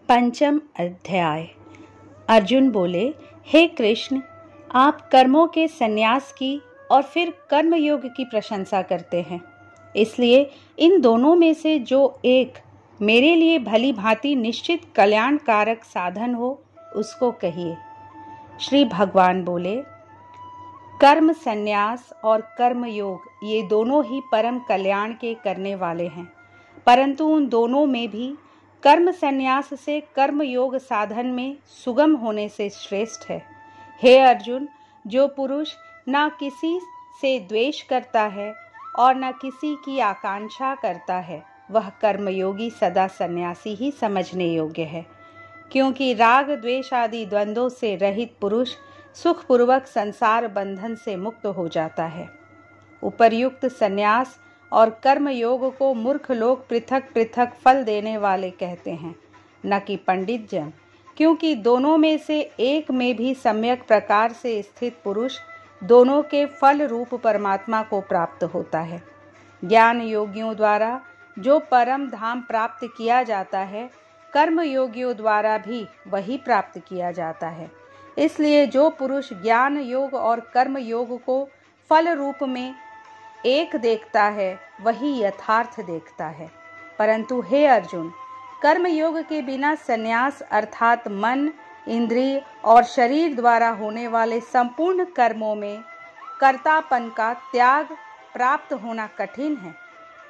पंचम अध्याय। अर्जुन बोले, हे कृष्ण, आप कर्मों के संन्यास की और फिर कर्मयोग की प्रशंसा करते हैं, इसलिए इन दोनों में से जो एक मेरे लिए भली भांति निश्चित कल्याणकारक साधन हो उसको कहिए। श्री भगवान बोले, कर्म संन्यास और कर्मयोग ये दोनों ही परम कल्याण के करने वाले हैं, परंतु उन दोनों में भी कर्म संन्यास से कर्मयोग साधन में सुगम होने से श्रेष्ठ है। हे अर्जुन, जो पुरुष न किसी से द्वेष करता है और न किसी की आकांक्षा करता है, वह कर्मयोगी सदा सन्यासी ही समझने योग्य है, क्योंकि राग द्वेष आदि द्वंद्वों से रहित पुरुष सुखपूर्वक संसार बंधन से मुक्त हो जाता है। उपर्युक्त संन्यास और कर्मयोग को मूर्ख लोग पृथक पृथक फल देने वाले कहते हैं, न कि पंडित जन, क्योंकि दोनों में से एक में भी सम्यक प्रकार से स्थित पुरुष दोनों के फल रूप परमात्मा को प्राप्त होता है। ज्ञान योगियों द्वारा जो परम धाम प्राप्त किया जाता है, कर्म योगियों द्वारा भी वही प्राप्त किया जाता है। इसलिए जो पुरुष ज्ञान योग और कर्म योग को फल रूप में एक देखता है, वही यथार्थ देखता है। परंतु हे अर्जुन, कर्म योग के बिना संन्यास अर्थात मन, इंद्रिय और शरीर द्वारा होने वाले संपूर्ण कर्मों में कर्तापन का त्याग प्राप्त होना कठिन है,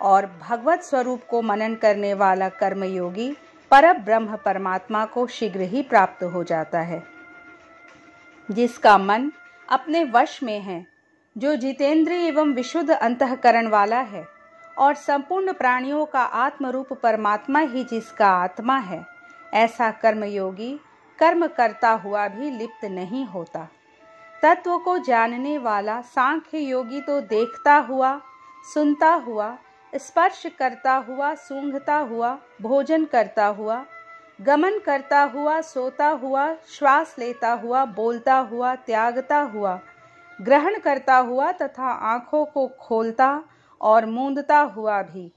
और भगवत स्वरूप को मनन करने वाला कर्मयोगी पर ब्रह्म परमात्मा को शीघ्र ही प्राप्त हो जाता है। जिसका मन अपने वश में है, जो जितेंद्रिय एवं विशुद्ध अंतःकरण वाला है, और संपूर्ण प्राणियों का आत्मरूप परमात्मा ही जिसका आत्मा है, ऐसा कर्मयोगी कर्म करता हुआ भी लिप्त नहीं होता। तत्व को जानने वाला सांख्य योगी तो देखता हुआ, सुनता हुआ, स्पर्श करता हुआ, सूंघता हुआ, भोजन करता हुआ, गमन करता हुआ, सोता हुआ, श्वास लेता हुआ, बोलता हुआ, त्यागता हुआ, ग्रहण करता हुआ तथा आँखों को खोलता और मूंदता हुआ भी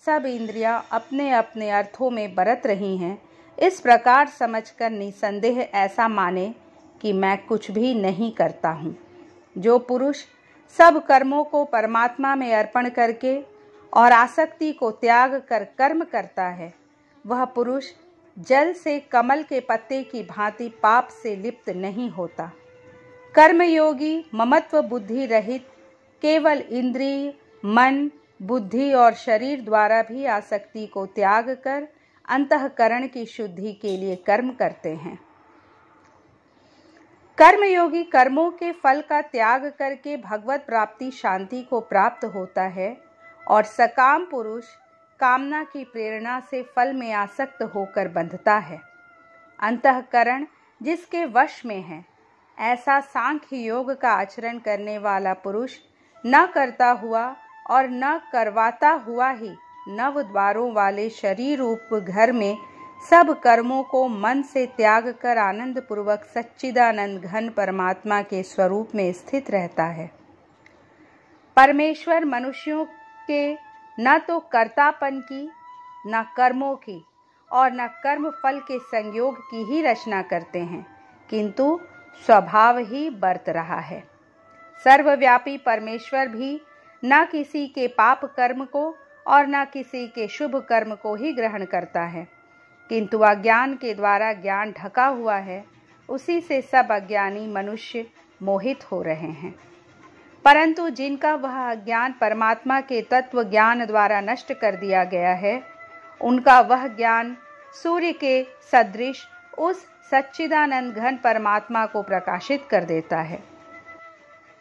सब इंद्रियां अपने अपने अर्थों में बरत रही हैं, इस प्रकार समझकर निसंदेह ऐसा माने कि मैं कुछ भी नहीं करता हूँ। जो पुरुष सब कर्मों को परमात्मा में अर्पण करके और आसक्ति को त्याग कर कर्म करता है, वह पुरुष जल से कमल के पत्ते की भांति पाप से लिप्त नहीं होता। कर्मयोगी ममत्व बुद्धि रहित केवल इंद्रिय, मन, बुद्धि और शरीर द्वारा भी आसक्ति को त्याग कर अंतःकरण की शुद्धि के लिए कर्म करते हैं। कर्मयोगी कर्मों के फल का त्याग करके भगवत प्राप्ति शांति को प्राप्त होता है, और सकाम पुरुष कामना की प्रेरणा से फल में आसक्त होकर बंधता है। अंतःकरण जिसके वश में है, ऐसा सांख्य योग का आचरण करने वाला पुरुष न करता हुआ और न करवाता हुआ ही नव द्वारों वाले शरीर रूप घर में सब कर्मों को मन से त्याग कर आनंद पूर्वक सच्चिदानंद घन परमात्मा के स्वरूप में स्थित रहता है। परमेश्वर मनुष्यों के न तो कर्तापन की, न कर्मों की और न कर्म फल के संयोग की ही रचना करते हैं, किंतु स्वभाव ही बरत रहा है। सर्वव्यापी परमेश्वर भी न किसी के पाप कर्म को और न किसी के शुभ कर्म को ही ग्रहण करता है, किंतु अज्ञान के द्वारा ज्ञान ढका हुआ है, उसी से सब अज्ञानी मनुष्य मोहित हो रहे हैं। परंतु जिनका वह अज्ञान परमात्मा के तत्व ज्ञान द्वारा नष्ट कर दिया गया है, उनका वह ज्ञान सूर्य के सदृश उस सच्चिदानंद घन परमात्मा को प्रकाशित कर देता है।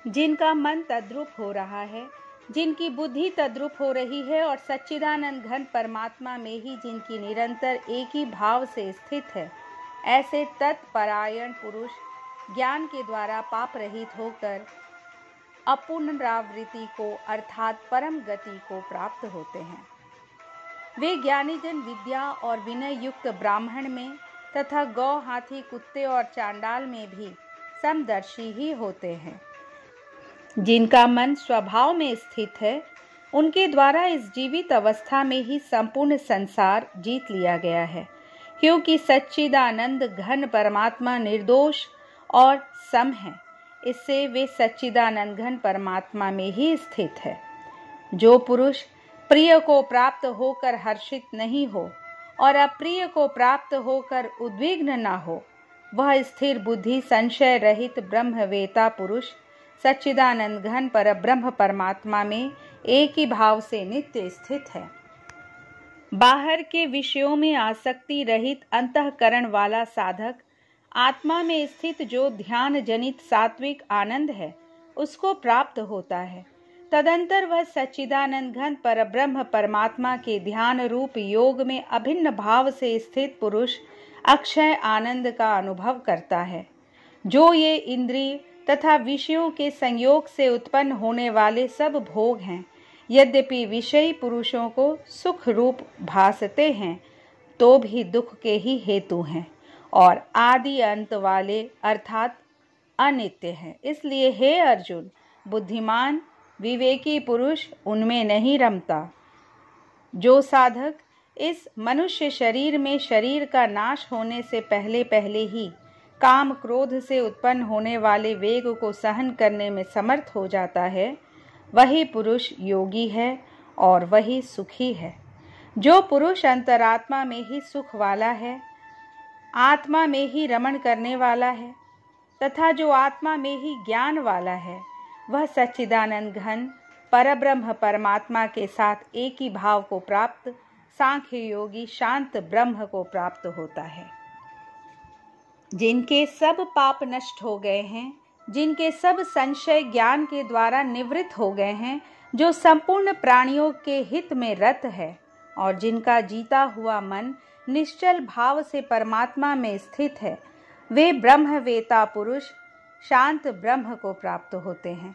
जिनका मन तद्रूप हो रहा है, जिनकी बुद्धि तद्रूप हो रही है और सच्चिदानंद घन परमात्मा में ही जिनकी निरंतर एक ही भाव से स्थित है, ऐसे तत्परायण पुरुष ज्ञान के द्वारा पाप रहित होकर अपुनरावृत्ति को अर्थात परम गति को प्राप्त होते हैं। वे ज्ञानी जन विद्या और विनय युक्त ब्राह्मण में तथा गौ, हाथी, कुत्ते और चांडाल में भी समदर्शी ही होते हैं। जिनका मन स्वभाव में स्थित है, उनके द्वारा इस जीवित अवस्था में ही संपूर्ण संसार जीत लिया गया है, क्योंकि सच्चिदानंद घन परमात्मा निर्दोष और सम है। इससे वे सच्चिदानंद घन परमात्मा में ही स्थित है। जो पुरुष प्रिय को प्राप्त होकर हर्षित नहीं हो और अप्रिय को प्राप्त होकर उद्विग्न न हो, वह स्थिर बुद्धि संशय रहित ब्रह्मवेता पुरुष सच्चिदानंद घन पर ब्रह्म परमात्मा में एक ही भाव से नित्य स्थित है। बाहर के विषयों में आसक्ति रहित अंतःकरण वाला साधक आत्मा में स्थित जो ध्यान जनित सात्विक आनंद है उसको प्राप्त होता है। तदंतर वह सच्चिदानंद घन पर ब्रह्म परमात्मा के ध्यान रूप योग में अभिन्न भाव से स्थित पुरुष अक्षय आनंद का अनुभव करता है। जो ये इंद्रिय तथा विषयों के संयोग से उत्पन्न होने वाले सब भोग हैं, यद्यपि विषयी पुरुषों को सुख रूप भासते हैं, तो भी दुख के ही हेतु हैं और आदि अंत वाले अर्थात अनित्य हैं। इसलिए हे अर्जुन, बुद्धिमान विवेकी पुरुष उनमें नहीं रमता। जो साधक इस मनुष्य शरीर में शरीर का नाश होने से पहले पहले ही काम क्रोध से उत्पन्न होने वाले वेग को सहन करने में समर्थ हो जाता है, वही पुरुष योगी है और वही सुखी है। जो पुरुष अंतरात्मा में ही सुख वाला है, आत्मा में ही रमण करने वाला है तथा जो आत्मा में ही ज्ञान वाला है, वह सच्चिदानंद घन परब्रह्म परमात्मा के साथ एक ही भाव को प्राप्त सांख्य योगी शांत ब्रह्म को प्राप्त होता है। जिनके सब पाप नष्ट हो गए हैं, जिनके सब संशय ज्ञान के द्वारा निवृत्त हो गए हैं, जो संपूर्ण प्राणियों के हित में रत है और जिनका जीता हुआ मन निश्चल भाव से परमात्मा में स्थित है, वे ब्रह्मवेता पुरुष शांत ब्रह्म को प्राप्त होते हैं।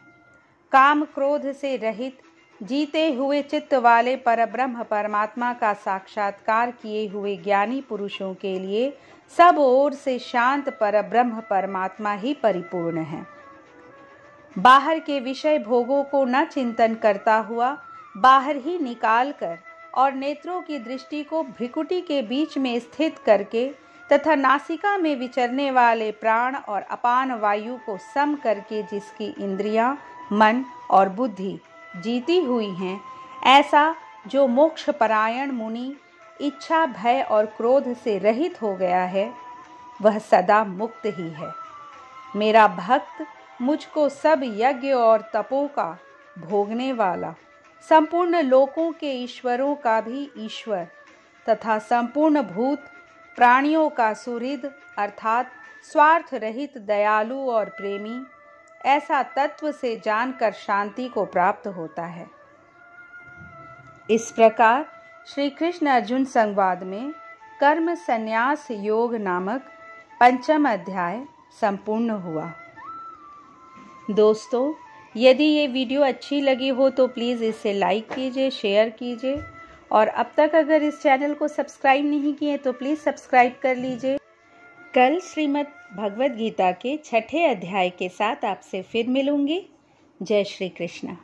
काम क्रोध से रहित जीते हुए चित्त वाले परब्रह्म परमात्मा का साक्षात्कार किए हुए ज्ञानी पुरुषों के लिए सब ओर से शांत परब्रह्म परमात्मा ही परिपूर्ण है। बाहर के विषय भोगों को न चिंतन करता हुआ बाहर ही निकाल कर और नेत्रों की दृष्टि को भ्रिकुटी के बीच में स्थित करके तथा नासिका में विचरने वाले प्राण और अपान वायु को सम करके जिसकी इंद्रियां, मन और बुद्धि जीती हुई हैं, ऐसा जो मोक्ष परायण मुनि इच्छा भय और क्रोध से रहित हो गया है, वह सदा मुक्त ही है। मेरा भक्त मुझको सब यज्ञ और तपों का भोगने वाला, संपूर्ण लोकों के ईश्वरों का भी ईश्वर तथा संपूर्ण भूत प्राणियों का सुहृद अर्थात स्वार्थ रहित दयालु और प्रेमी, ऐसा तत्व से जानकर शांति को प्राप्त होता है। इस प्रकार श्री कृष्ण अर्जुन संवाद में कर्म संन्यास योग नामक 5वां अध्याय संपूर्ण हुआ। दोस्तों, यदि ये वीडियो अच्छी लगी हो तो प्लीज़ इसे लाइक कीजिए, शेयर कीजिए और अब तक अगर इस चैनल को सब्सक्राइब नहीं किए तो प्लीज़ सब्सक्राइब कर लीजिए। कल श्रीमद् भगवद गीता के 6ठे अध्याय के साथ आपसे फिर मिलूंगी। जय श्री कृष्ण।